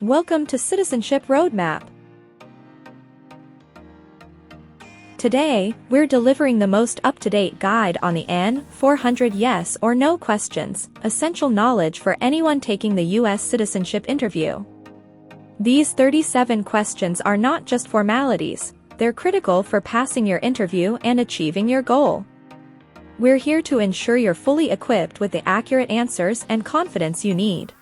Welcome to Citizenship Roadmap. Today, we're delivering the most up-to-date guide on the N400 yes or no questions, essential knowledge for anyone taking the U.S. Citizenship Interview. These 37 questions are not just formalities, they're critical for passing your interview and achieving your goal. We're here to ensure you're fully equipped with the accurate answers and confidence you need.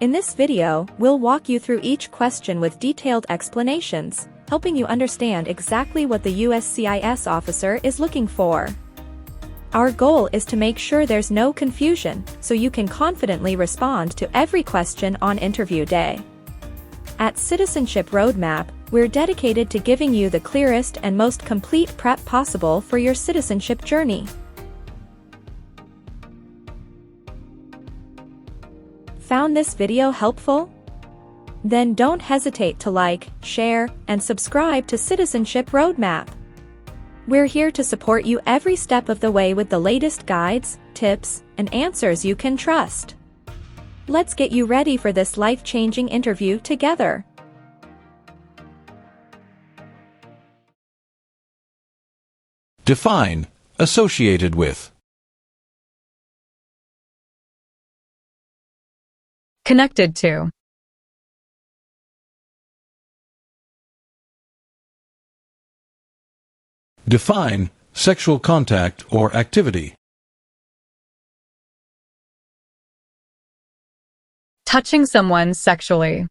In this video, we'll walk you through each question with detailed explanations, helping you understand exactly what the USCIS officer is looking for. Our goal is to make sure there's no confusion, so you can confidently respond to every question on interview day. At Citizenship Roadmap, we're dedicated to giving you the clearest and most complete prep possible for your citizenship journey. Found this video helpful? Then don't hesitate to like, share, and subscribe to Citizenship Roadmap. We're here to support you every step of the way with the latest guides, tips, and answers you can trust. Let's get you ready for this life-changing interview together. Define, associated with. Connected to. Define, sexual contact or activity. Touching someone sexually.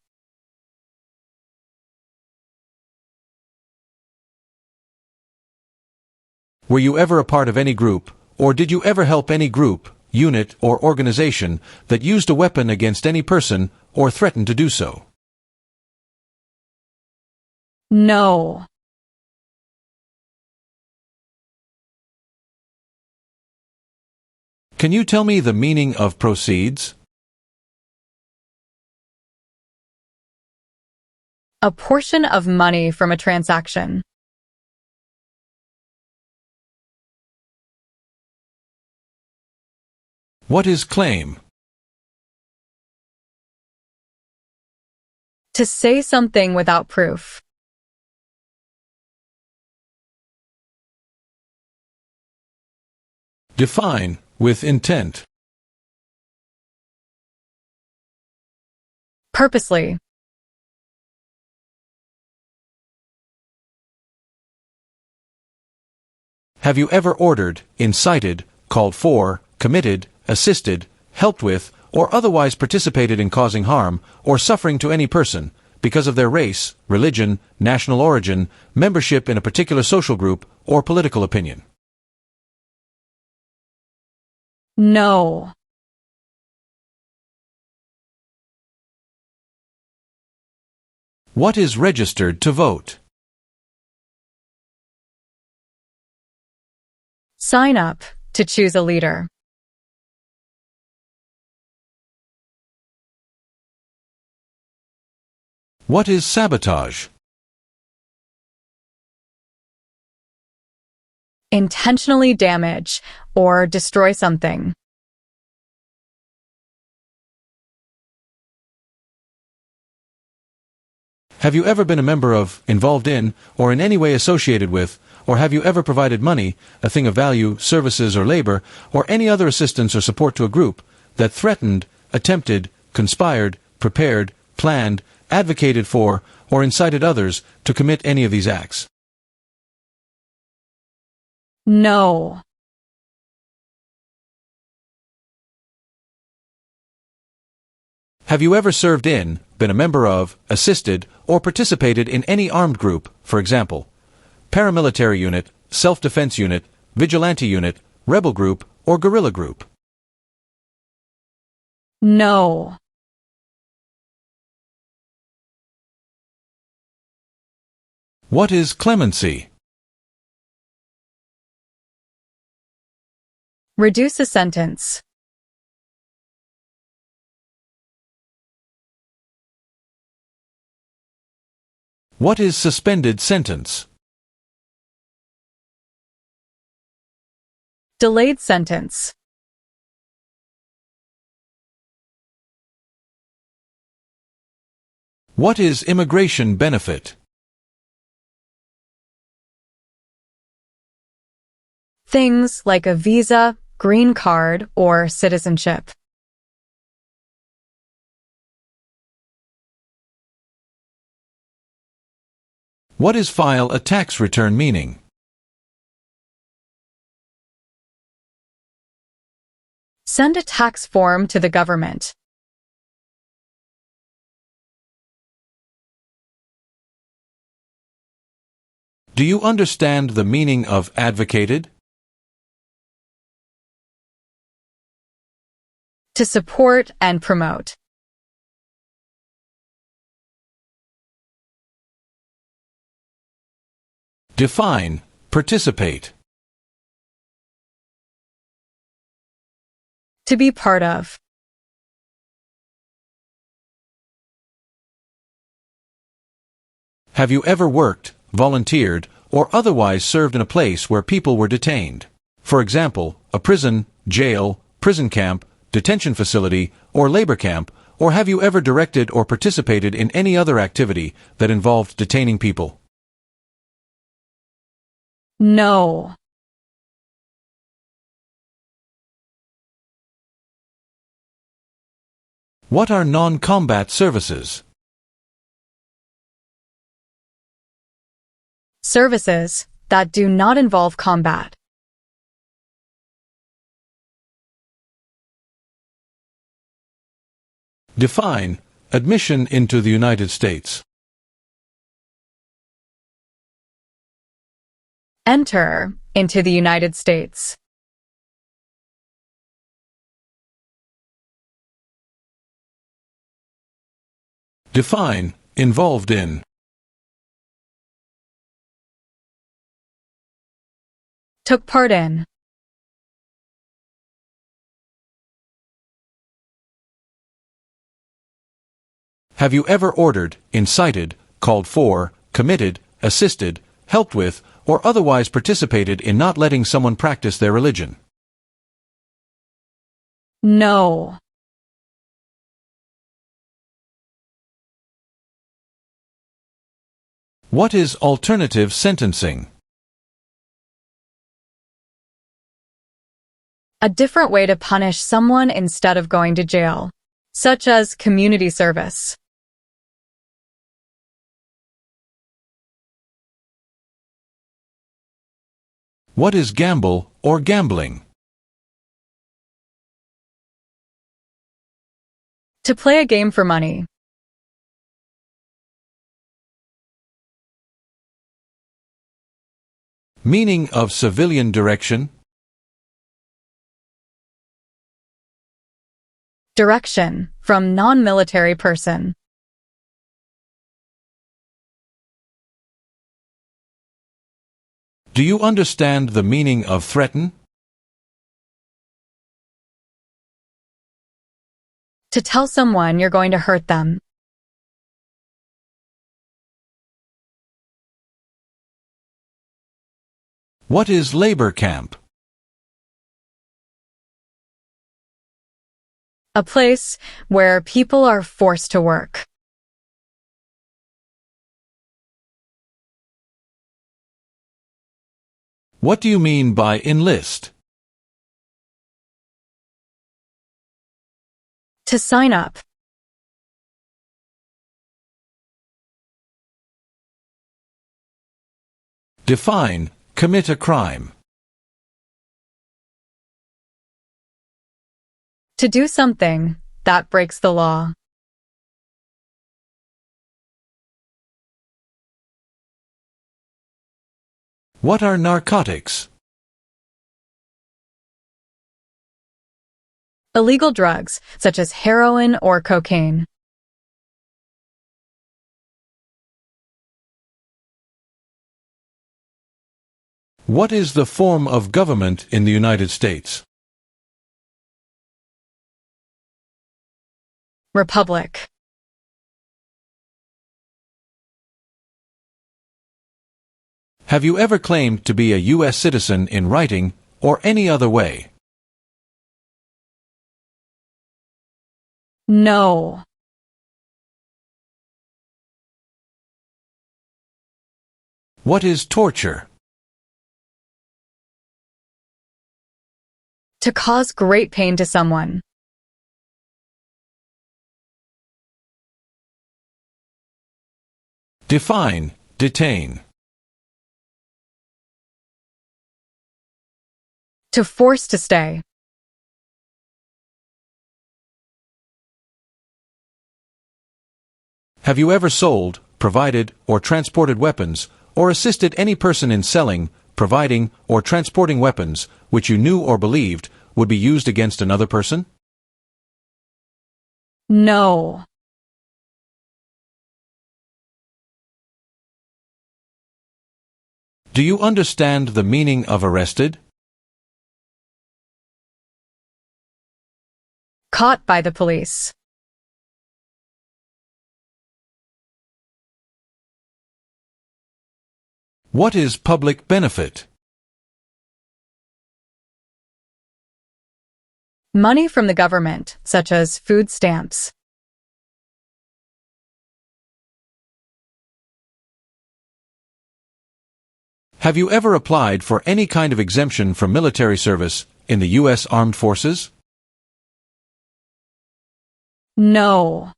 Were you ever a part of any group, or did you ever help any group, unit, or organization that used a weapon against any person or threatened to do so? No. Can you tell me the meaning of proceeds? A portion of money from a transaction. What is claim? To say something without proof. Define, with intent. Purposely. Have you ever ordered, incited, called for, committed, assisted, helped with, or otherwise participated in causing harm or suffering to any person because of their race, religion, national origin, membership in a particular social group, or political opinion? No. What is registered to vote? Sign up to choose a leader. What is sabotage? Intentionally damage or destroy something. Have you ever been a member of, involved in, or in any way associated with, or have you ever provided money, a thing of value, services or labor, or any other assistance or support to a group that threatened, attempted, conspired, prepared, planned, advocated for, or incited others to commit any of these acts? No. Have you ever served in, been a member of, assisted, or participated in any armed group, for example, paramilitary unit, self-defense unit, vigilante unit, rebel group, or guerrilla group? No. What is clemency? Reduce a sentence. What is suspended sentence? Delayed sentence. What is immigration benefit? Things like a visa, green card, or citizenship. What is file a tax return meaning? Send a tax form to the government. Do you understand the meaning of advocated? To support and promote. Define participate. To be part of. Have you ever worked, volunteered, or otherwise served in a place where people were detained? For example, a prison, jail, prison camp, detention facility, or labor camp, or have you ever directed or participated in any other activity that involved detaining people? No. What are non-combat services? Services that do not involve combat. Define admission into the United States. Enter into the United States. Define involved in. Took part in. Have you ever ordered, incited, called for, committed, assisted, helped with, or otherwise participated in not letting someone practice their religion? No. What is alternative sentencing? A different way to punish someone instead of going to jail, such as community service. What is gamble or gambling? To play a game for money. Meaning of civilian direction? Direction from non-military person. Do you understand the meaning of threaten? To tell someone you're going to hurt them. What is labor camp? A place where people are forced to work. What do you mean by enlist? To sign up. Define commit a crime. To do something that breaks the law. What are narcotics? Illegal drugs, such as heroin or cocaine. What is the form of government in the United States? Republic. Have you ever claimed to be a U.S. citizen in writing or any other way? No. What is torture? To cause great pain to someone. Define, detain. To force to stay. Have you ever sold, provided, or transported weapons, or assisted any person in selling, providing, or transporting weapons, which you knew or believed would be used against another person? No. Do you understand the meaning of arrested? Caught by the police. What is public benefit? Money from the government, such as food stamps. Have you ever applied for any kind of exemption from military service in the U.S. Armed Forces? No.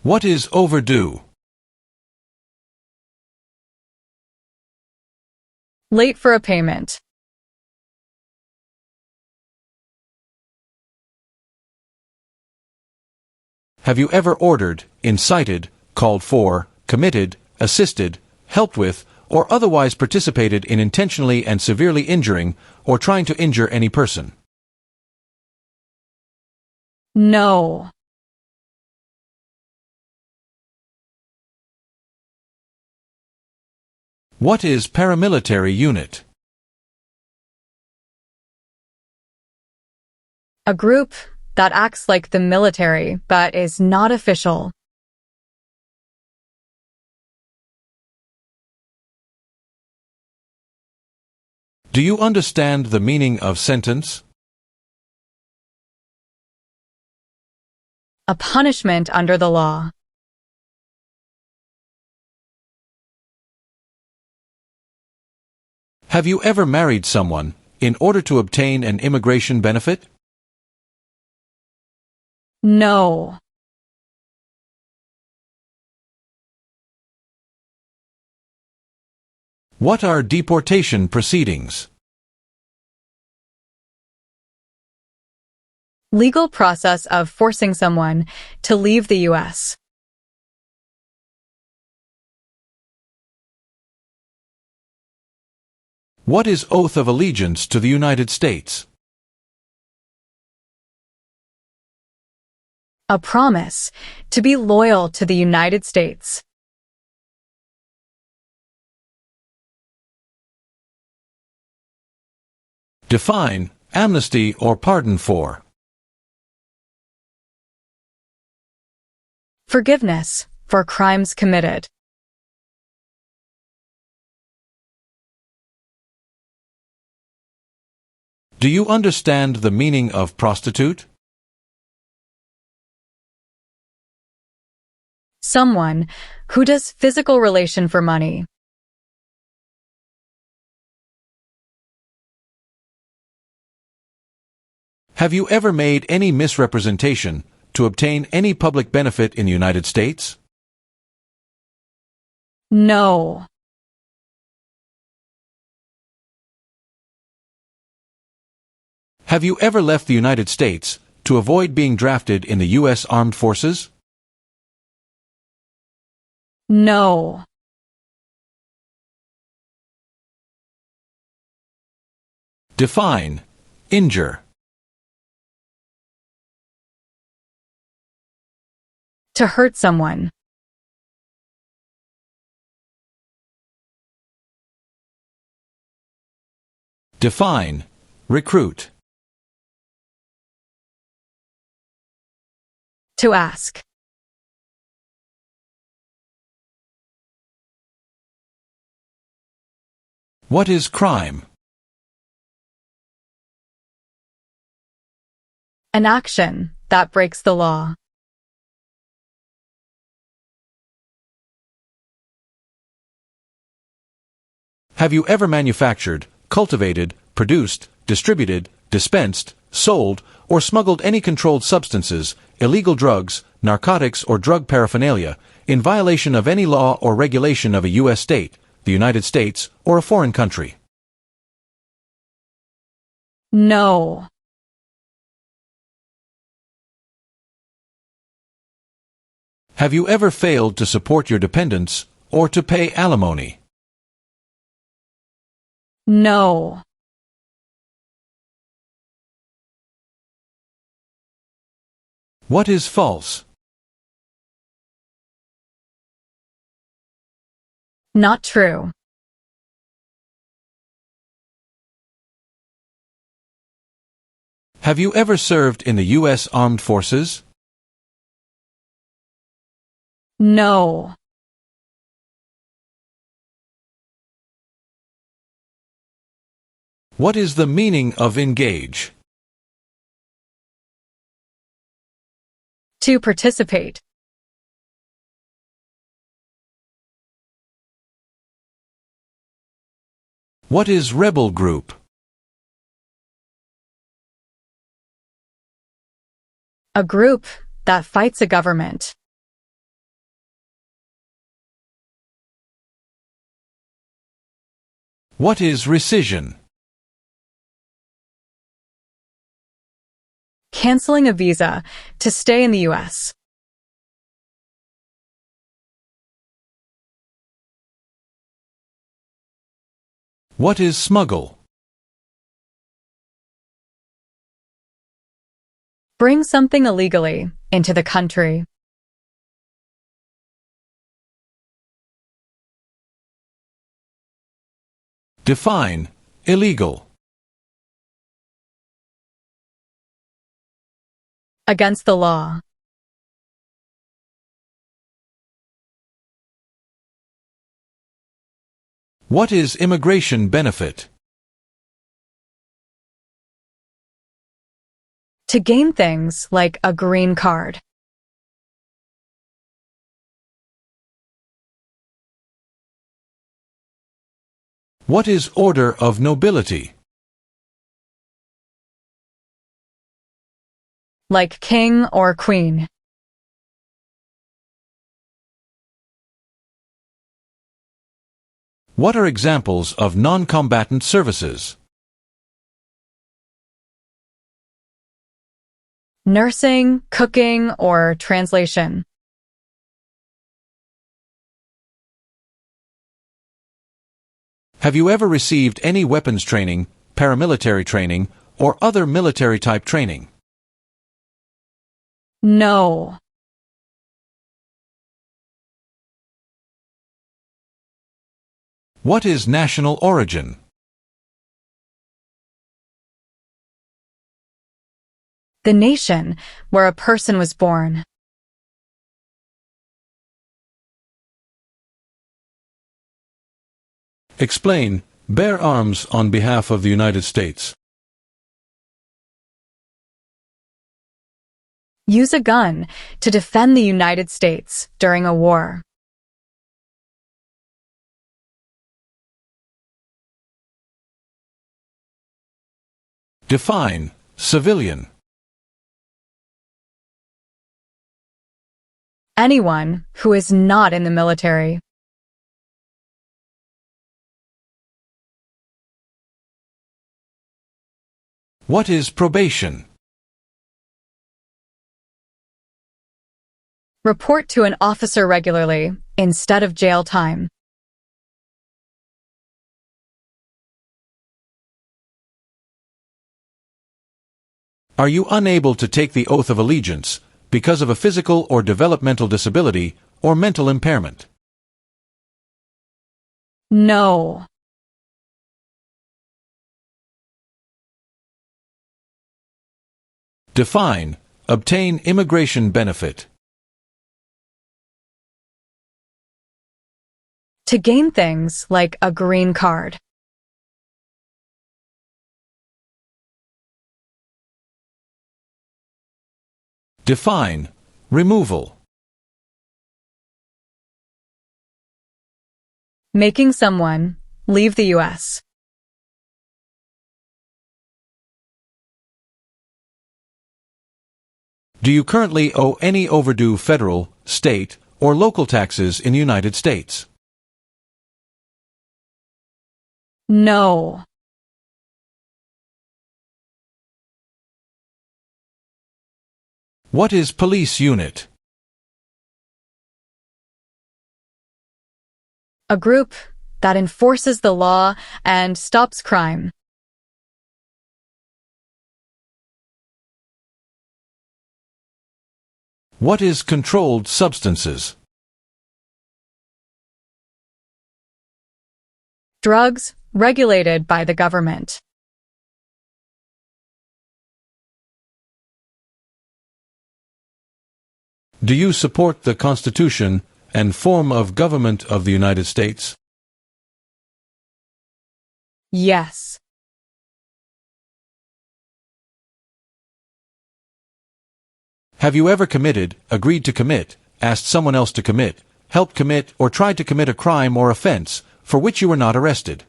What is overdue? Late for a payment. Have you ever ordered, incited, called for, committed, assisted, helped with, or otherwise participated in intentionally and severely injuring or trying to injure any person? No. What is paramilitary unit? A group that acts like the military but is not official. Do you understand the meaning of sentence? A punishment under the law. Have you ever married someone in order to obtain an immigration benefit? No. What are deportation proceedings? Legal process of forcing someone to leave the U.S. What is oath of allegiance to the United States? A promise to be loyal to the United States. Define, amnesty or pardon for. Forgiveness for crimes committed. Do you understand the meaning of prostitute? Someone who does physical relation for money. Have you ever made any misrepresentation to obtain any public benefit in the United States? No. Have you ever left the United States to avoid being drafted in the U.S. Armed Forces? No. Define, injure. To hurt someone. Define, recruit. To ask. What is crime? An action that breaks the law. Have you ever manufactured, cultivated, produced, distributed, dispensed, sold, or smuggled any controlled substances, illegal drugs, narcotics, or drug paraphernalia, in violation of any law or regulation of a U.S. state, the United States, or a foreign country? No. Have you ever failed to support your dependents or to pay alimony? No. What is false? Not true. Have you ever served in the U.S. Armed Forces? No. What is the meaning of engage? To participate. What is rebel group? A group that fights a government. What is rescission? Canceling a visa to stay in the U.S. What is smuggle? Bring something illegally into the country. Define illegal. Against the law. What is immigration benefit? To gain things like a green card. What is order of nobility? Like king or queen. What are examples of non-combatant services? Nursing, cooking, or translation. Have you ever received any weapons training, paramilitary training, or other military-type training? No. What is national origin? The nation where a person was born. Explain. Bear arms on behalf of the United States. Use a gun to defend the United States during a war. Define civilian. Anyone who is not in the military. What is probation? Report to an officer regularly instead of jail time. Are you unable to take the oath of allegiance because of a physical or developmental disability or mental impairment? No. Define. Obtain immigration benefit. To gain things like a green card. Define. Removal. Making someone Leave the U.S. Do you currently owe any overdue federal, state, or local taxes in the United States? No. What is police unit? A group that enforces the law and stops crime. What is controlled substances? Drugs regulated by the government. Do you support the Constitution and form of government of the United States? Yes. Have you ever committed, agreed to commit, asked someone else to commit, helped commit, or tried to commit a crime or offense for which you were not arrested?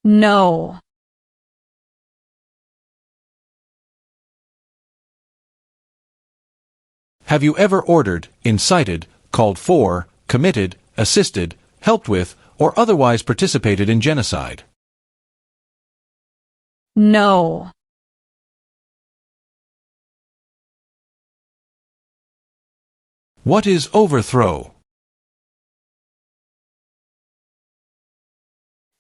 No. Have you ever ordered, incited, called for, committed, assisted, helped with, or otherwise participated in genocide? No. What is overthrow?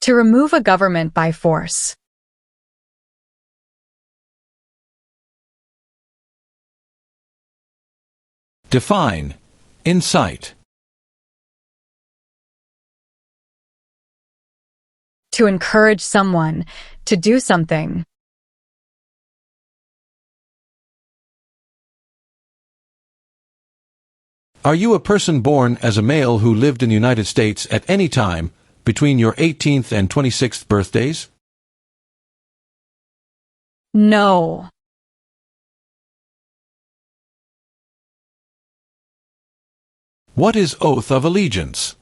To remove a government by force. Define. Incite. To encourage someone to do something. Are you a person born as a male who lived in the United States at any time between your 18th and 26th birthdays? No. What is oath of allegiance?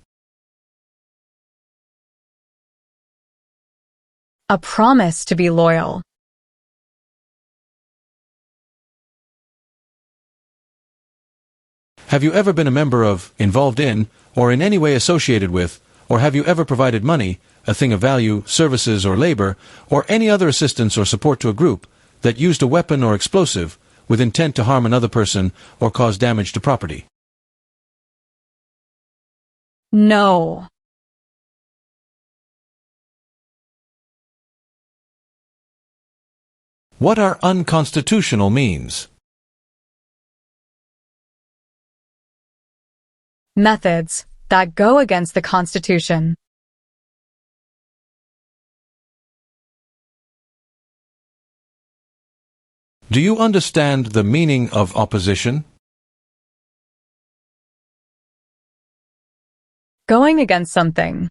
A promise to be loyal. Have you ever been a member of, involved in, or in any way associated with, or have you ever provided money, a thing of value, services or labor, or any other assistance or support to a group that used a weapon or explosive with intent to harm another person or cause damage to property? No. What are unconstitutional means? Methods that go against the Constitution. Do you understand the meaning of opposition? Going against something.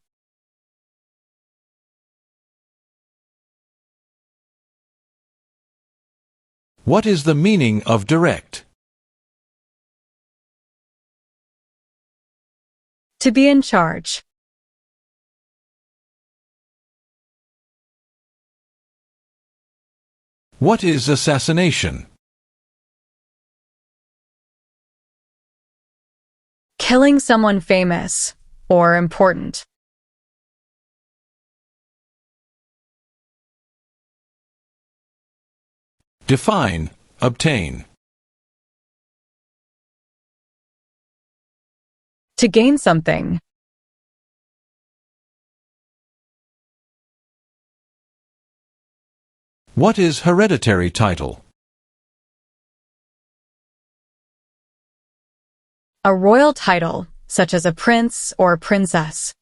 What is the meaning of direct? To be in charge. What is assassination? Killing someone famous or important. Define. Obtain. To gain something. What is hereditary title? A royal title, such as a prince or princess.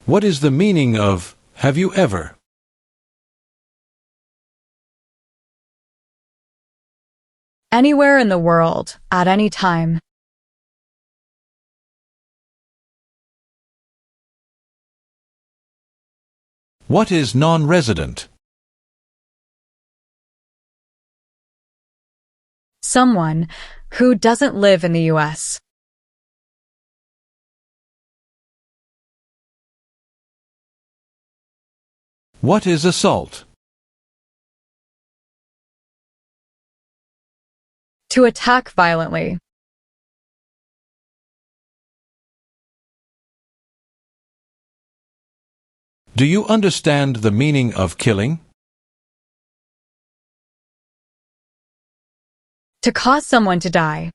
What is the meaning of have you ever? Anywhere in the world, at any time. What is non-resident? Someone who doesn't live in the U.S. What is assault? To attack violently. Do you understand the meaning of killing? To cause someone to die.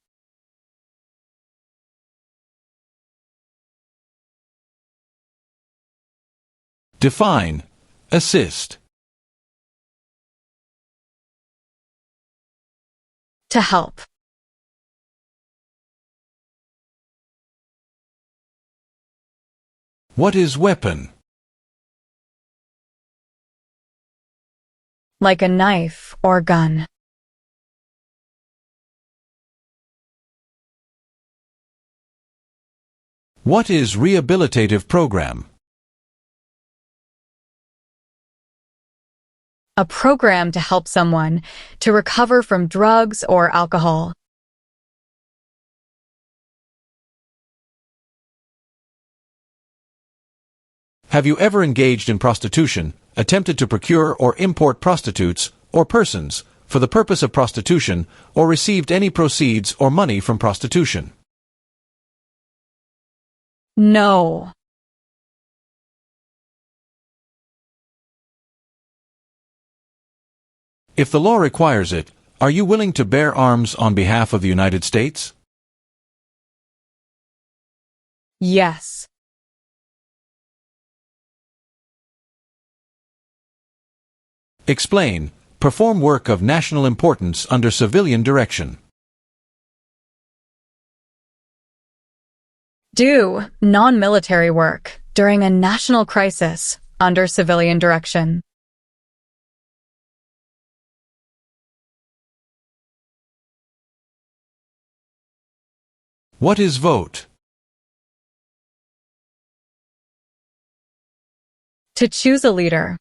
Define. Assist. To help. What is weapon? Like a knife or gun. What is rehabilitative program? A program to help someone to recover from drugs or alcohol. Have you ever engaged in prostitution, attempted to procure or import prostitutes or persons for the purpose of prostitution, or received any proceeds or money from prostitution? No. If the law requires it, are you willing to bear arms on behalf of the United States? Yes. Explain. Perform work of national importance under civilian direction. Do non-military work during a national crisis under civilian direction. What is vote? To choose a leader.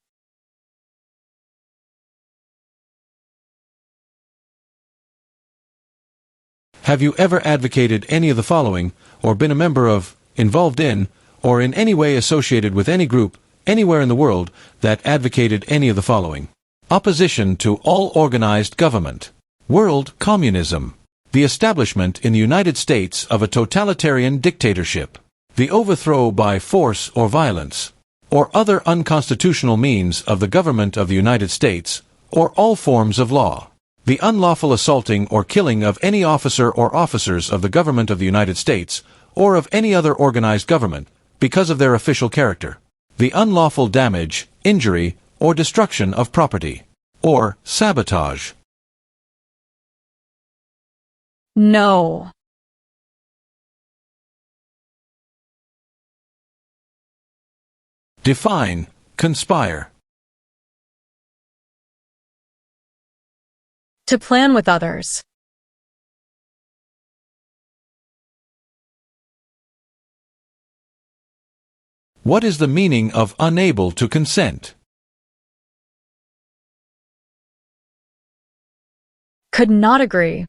Have you ever advocated any of the following, or been a member of, involved in, or in any way associated with any group, anywhere in the world, that advocated any of the following? Opposition to all organized government. World communism. The establishment in the United States of a totalitarian dictatorship. The overthrow by force or violence, or other unconstitutional means of the government of the United States, or all forms of law. The unlawful assaulting or killing of any officer or officers of the government of the United States, or of any other organized government, because of their official character. The unlawful damage, injury, or destruction of property. Or sabotage. No. Define. Conspire. To plan with others. What is the meaning of unable to consent? Could not agree.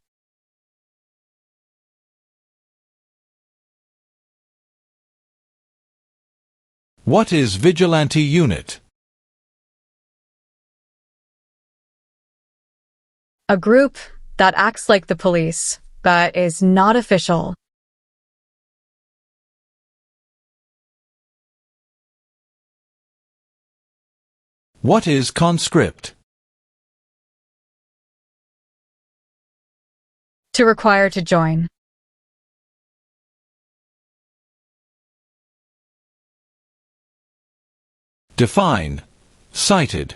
What is vigilante unit? A group that acts like the police, but is not official. What is conscript? To require to join. Define. Cited.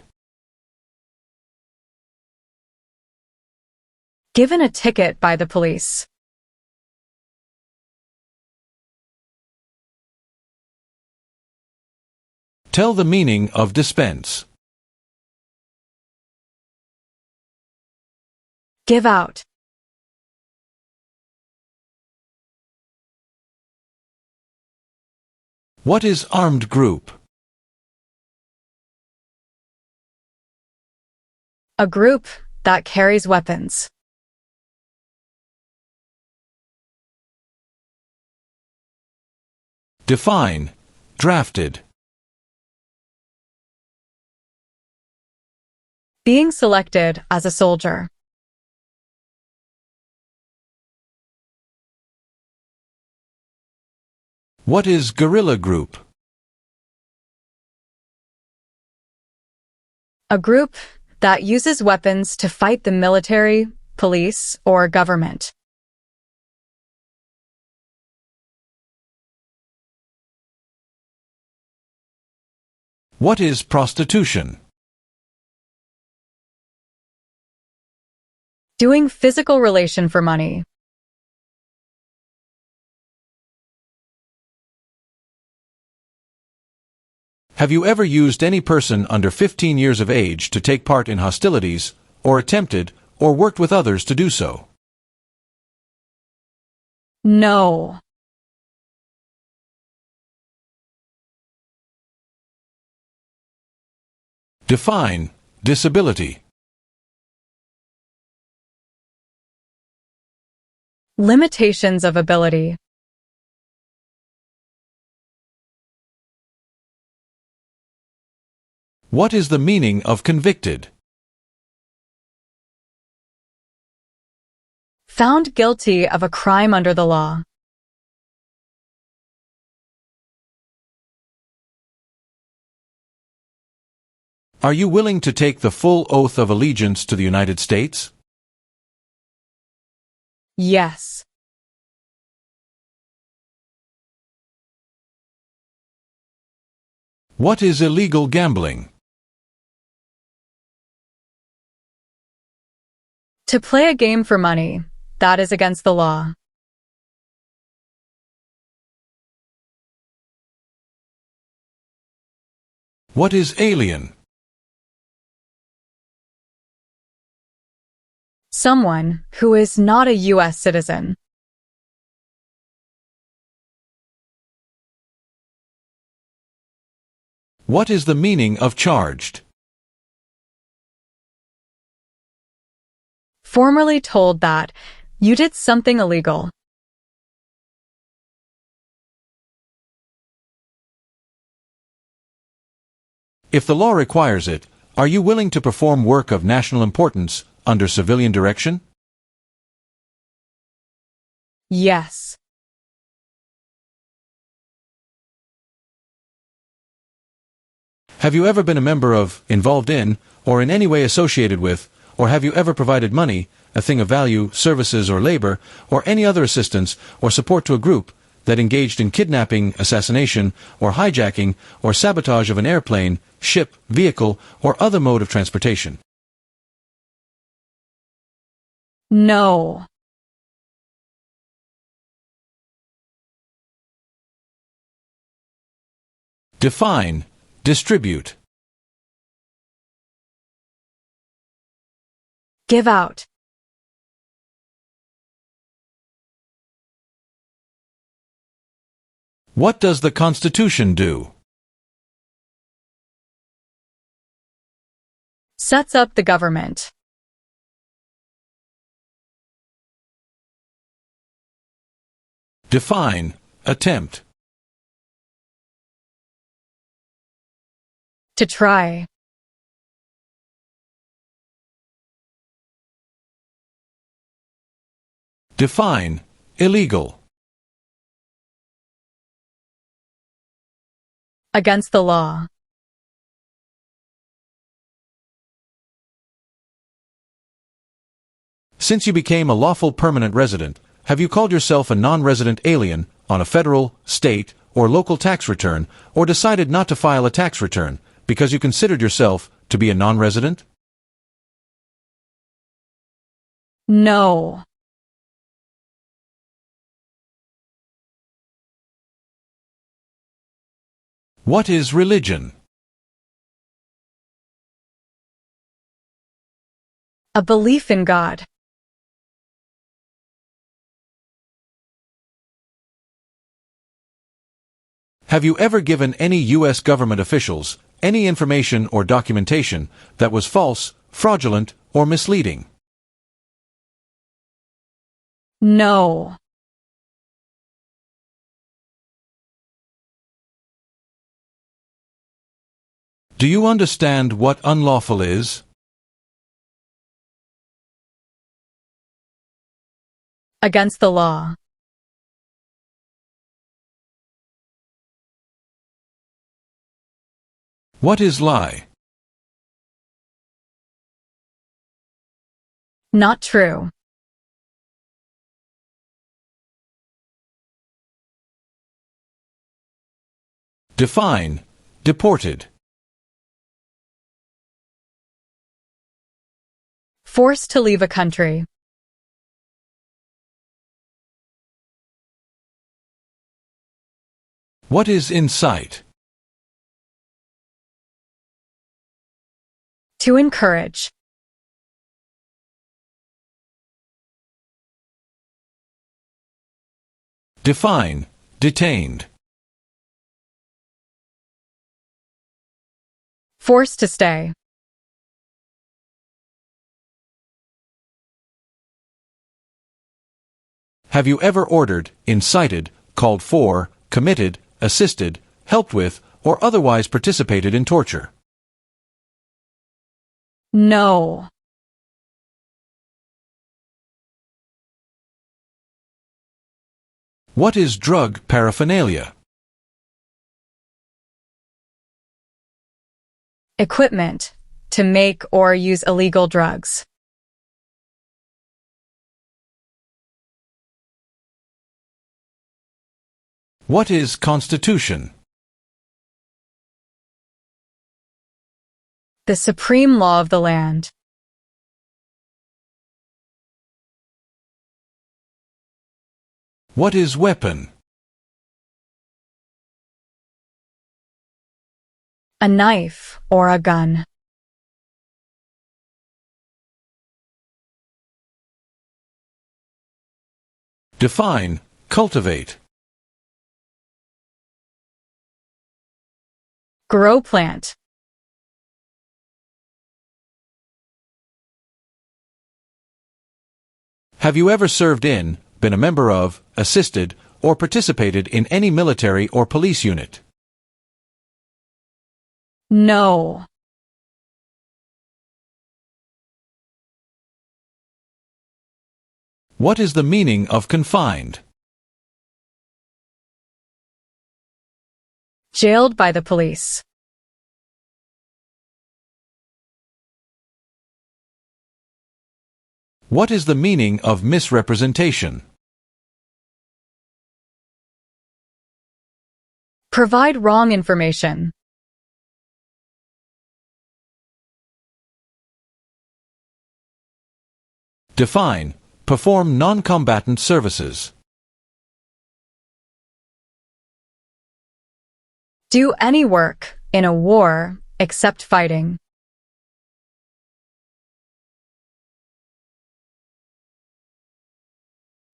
Given a ticket by the police. Tell the meaning of dispense. Give out. What is armed group? A group that carries weapons. Define. Drafted. Being selected as a soldier. What is guerrilla group? A group that uses weapons to fight the military, police, or government. What is prostitution? Doing physical relation for money. Have you ever used any person under 15 years of age to take part in hostilities, or attempted, or worked with others to do so? No. Define. Disability. Limitations of ability. What is the meaning of convicted? Found guilty of a crime under the law. Are you willing to take the full oath of allegiance to the United States? Yes. What is illegal gambling? To play a game for money. That is against the law. What is alien? Someone who is not a U.S. citizen. What is the meaning of charged? Formerly told that you did something illegal. If the law requires it, are you willing to perform work of national importance under civilian direction? Yes. Have you ever been a member of, involved in, or in any way associated with, or have you ever provided money, a thing of value, services or labor, or any other assistance or support to a group that engaged in kidnapping, assassination, or hijacking, or sabotage of an airplane, ship, vehicle, or other mode of transportation? No. Define. Distribute. Give out. What does the Constitution do? Sets up the government. Define. Attempt. To try. Define. Illegal. Against the law. Since you became a lawful permanent resident, have you called yourself a non-resident alien on a federal, state, or local tax return, or decided not to file a tax return because you considered yourself to be a non-resident? No. What is religion? A belief in God. Have you ever given any U.S. government officials any information or documentation that was false, fraudulent, or misleading? No. Do you understand what unlawful is? Against the law. What is lie? Not true. Define. Deported. Forced to leave a country. What is incite? To encourage. Define. Detained. Forced to stay. Have you ever ordered, incited, called for, committed, assisted, helped with, or otherwise participated in torture? No. What is drug paraphernalia? Equipment. To make or use illegal drugs. What is Constitution? The supreme law of the land. What is weapon? A knife or a gun. Define. Cultivate. Grow plant. Have you ever served in, been a member of, assisted, or participated in any military or police unit? No. What is the meaning of confined? Jailed by the police. What is the meaning of misrepresentation? Provide wrong information. Define. Perform non-combatant services. Do any work in a war except fighting.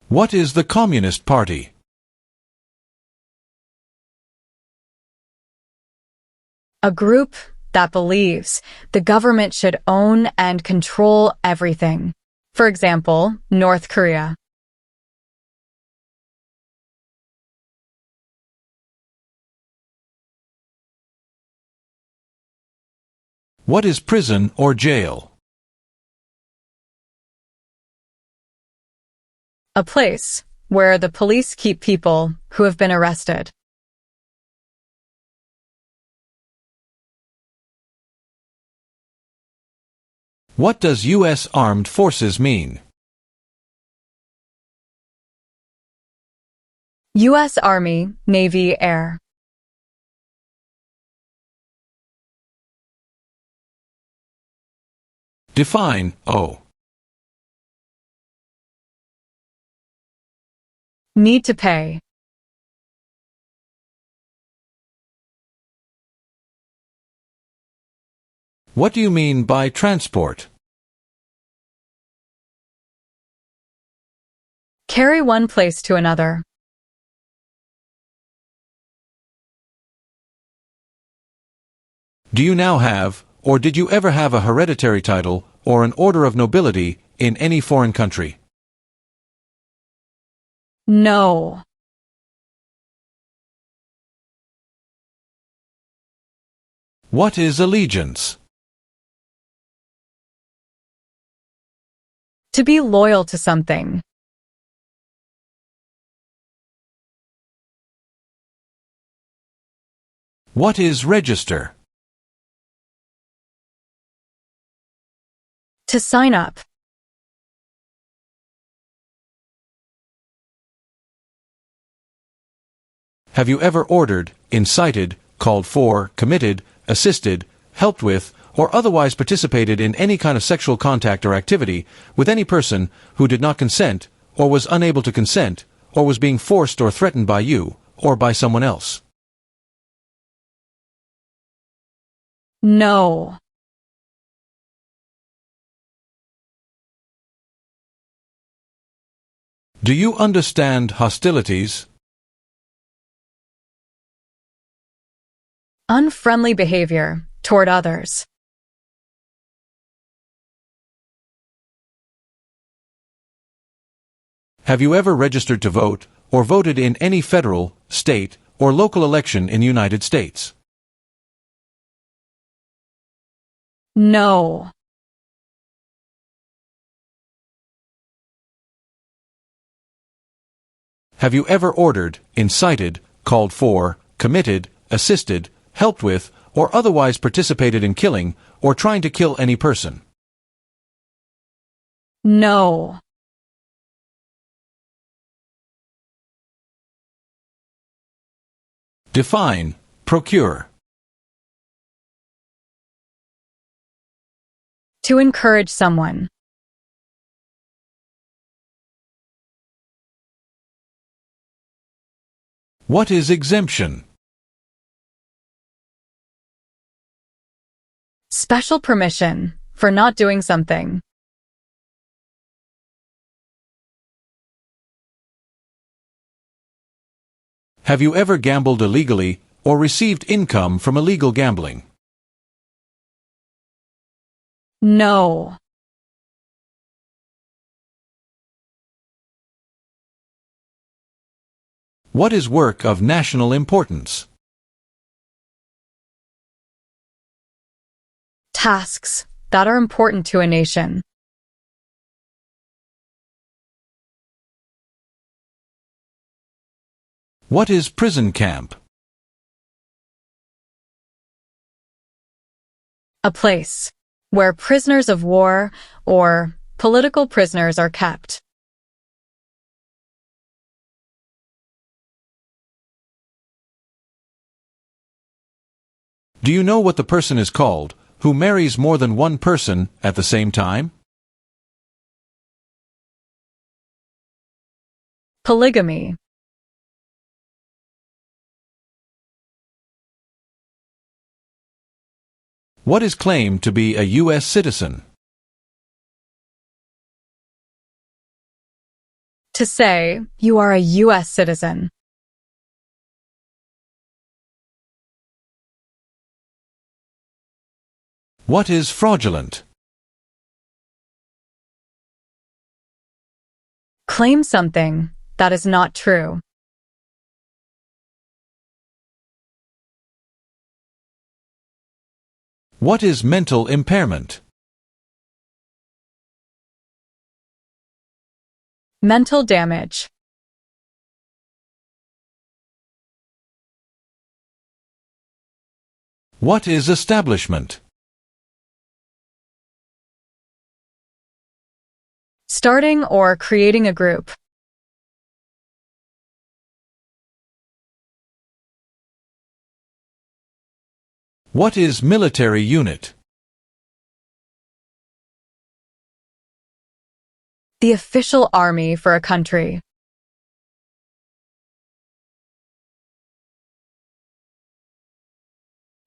What is the Communist Party? A group that believes the government should own and control everything. For example, North Korea. What is prison or jail? A place where the police keep people who have been arrested. What does U.S. Armed Forces mean? U.S. Army, Navy, Air. Define. O. Need to pay. What do you mean by transport? Carry one place to another. Do you now have, or did you ever have a hereditary title or an order of nobility in any foreign country? No. What is allegiance? To be loyal to something. What is register? To sign up. Have you ever ordered, incited, called for, committed, assisted, helped with, or otherwise participated in any kind of sexual contact or activity with any person who did not consent, or was unable to consent, or was being forced or threatened by you, or by someone else? No. Do you understand hostilities? Unfriendly behavior toward others. Have you ever registered to vote, or voted in any federal, state, or local election in the United States? No. Have you ever ordered, incited, called for, committed, assisted, helped with, or otherwise participated in killing, or trying to kill any person? No. Define, procure. To encourage someone. What is exemption? Special permission for not doing something. Have you ever gambled illegally, or received income from illegal gambling? No. What is work of national importance? Tasks that are important to a nation. What is prison camp? A place where prisoners of war or political prisoners are kept. Do you know what the person is called who marries more than one person at the same time? Polygamy. What is claimed to be a U.S. citizen? To say you are a U.S. citizen. What is fraudulent? Claim something that is not true. What is mental impairment? Mental damage. What is establishment? Starting or creating a group. What is military unit? The official army for a country.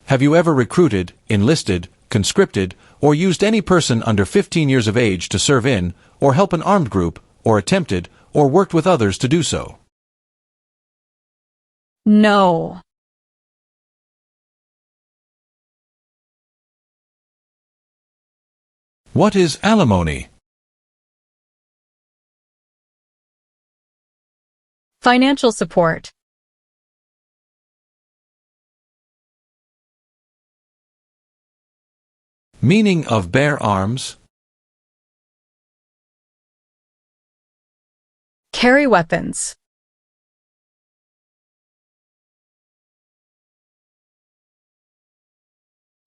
Have you ever recruited, enlisted, conscripted, or used any person under 15 years of age to serve in, or help an armed group, or attempted, or worked with others to do so? No. What is alimony? Financial support. Meaning of bear arms. Carry weapons.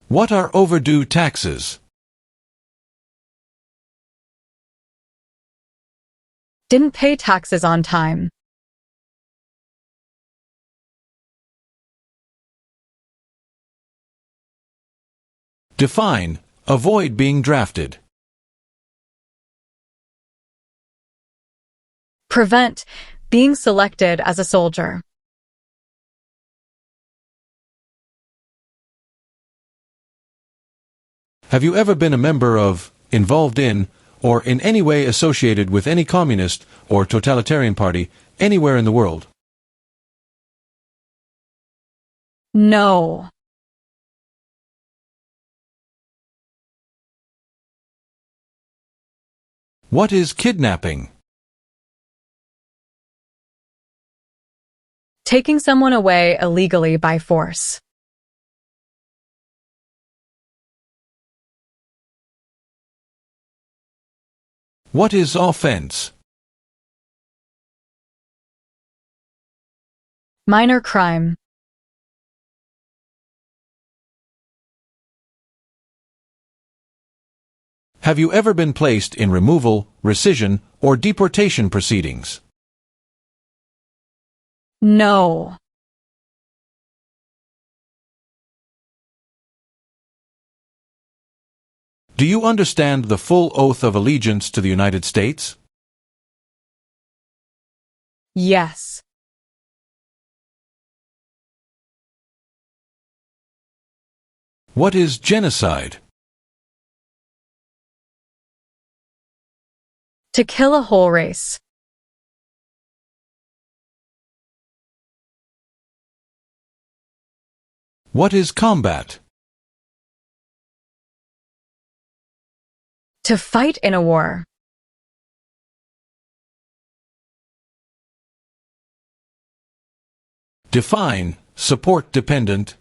What are overdue taxes? Didn't pay taxes on time. Define. Avoid being drafted. Prevent being selected as a soldier. Have you ever been a member of, involved in, or in any way associated with any communist or totalitarian party anywhere in the world? No. What is kidnapping? Taking someone away illegally by force. What is offense? Minor crime. Have you ever been placed in removal, rescission, or deportation proceedings? No. Do you understand the full oath of allegiance to the United States? Yes. What is genocide? To kill a whole race. What is combat? To fight in a war. Define. Support dependent.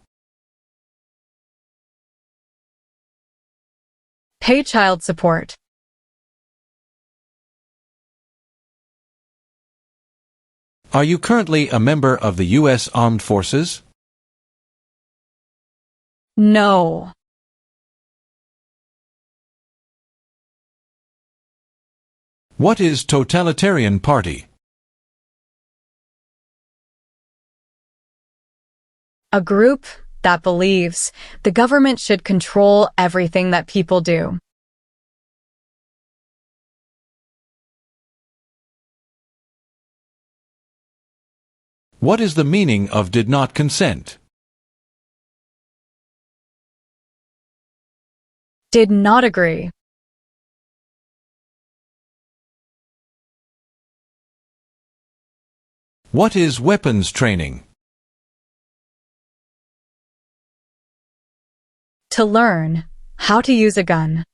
Pay child support. Are you currently a member of the U.S. Armed Forces? No. What is totalitarian party? A group that believes the government should control everything that people do. What is the meaning of did not consent? Did not agree. What is weapons training? To learn how to use a gun.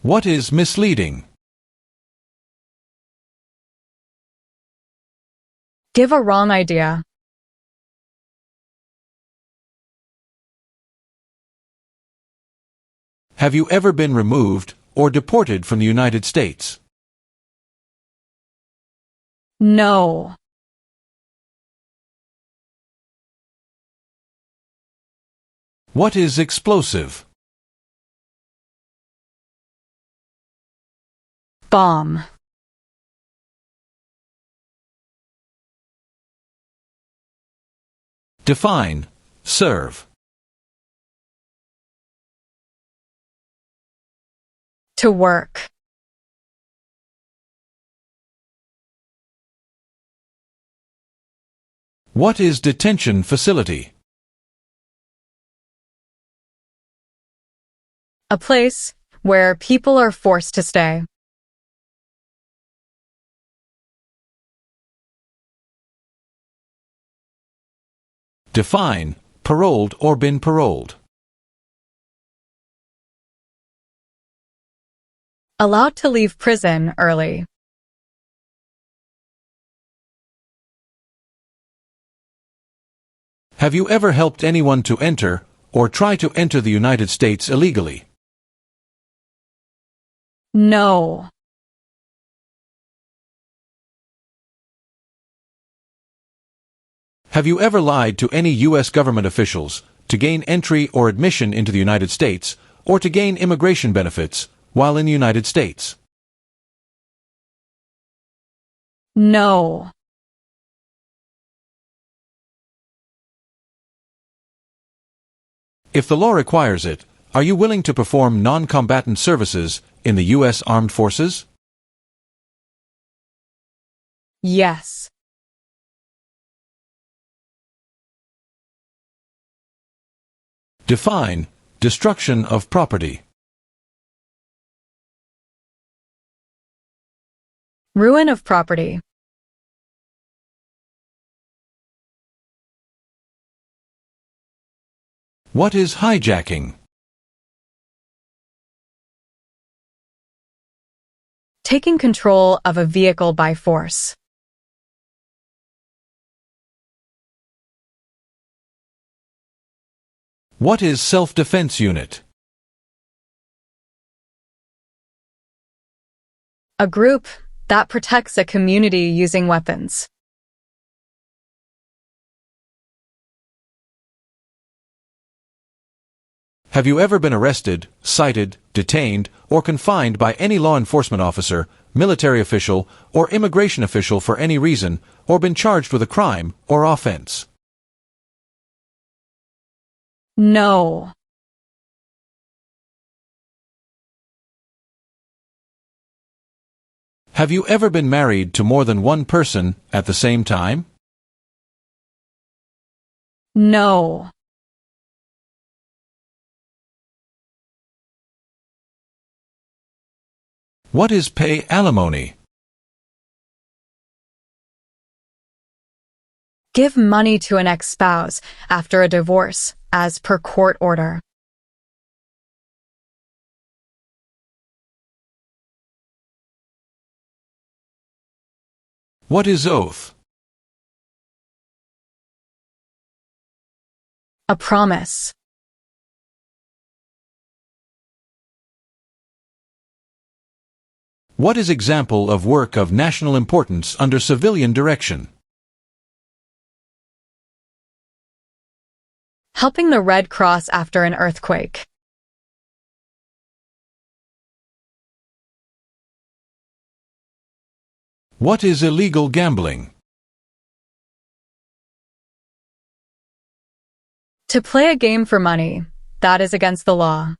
What is misleading? Give a wrong idea. Have you ever been removed or deported from the United States? No. What is explosive? Bomb. Define. Serve. To work. What is detention facility? A place where people are forced to stay. Define. Paroled or been paroled. Allowed to leave prison early. Have you ever helped anyone to enter or try to enter the United States illegally? No. Have you ever lied to any U.S. government officials to gain entry or admission into the United States or to gain immigration benefits while in the United States? No. If the law requires it, are you willing to perform non-combatant services in the U.S. Armed Forces? Yes. Define destruction of property. Ruin of property. What is hijacking? Taking control of a vehicle by force. What is self-defense unit? A group that protects a community using weapons. Have you ever been arrested, cited, detained, or confined by any law enforcement officer, military official, or immigration official for any reason, or been charged with a crime or offense? No. Have you ever been married to more than one person at the same time? No. What is pay alimony? Give money to an ex-spouse after a divorce, as per court order. What is oath? A promise. What is example of work of national importance under civilian direction? Helping the Red Cross after an earthquake. What is illegal gambling? To play a game for money, that is against the law.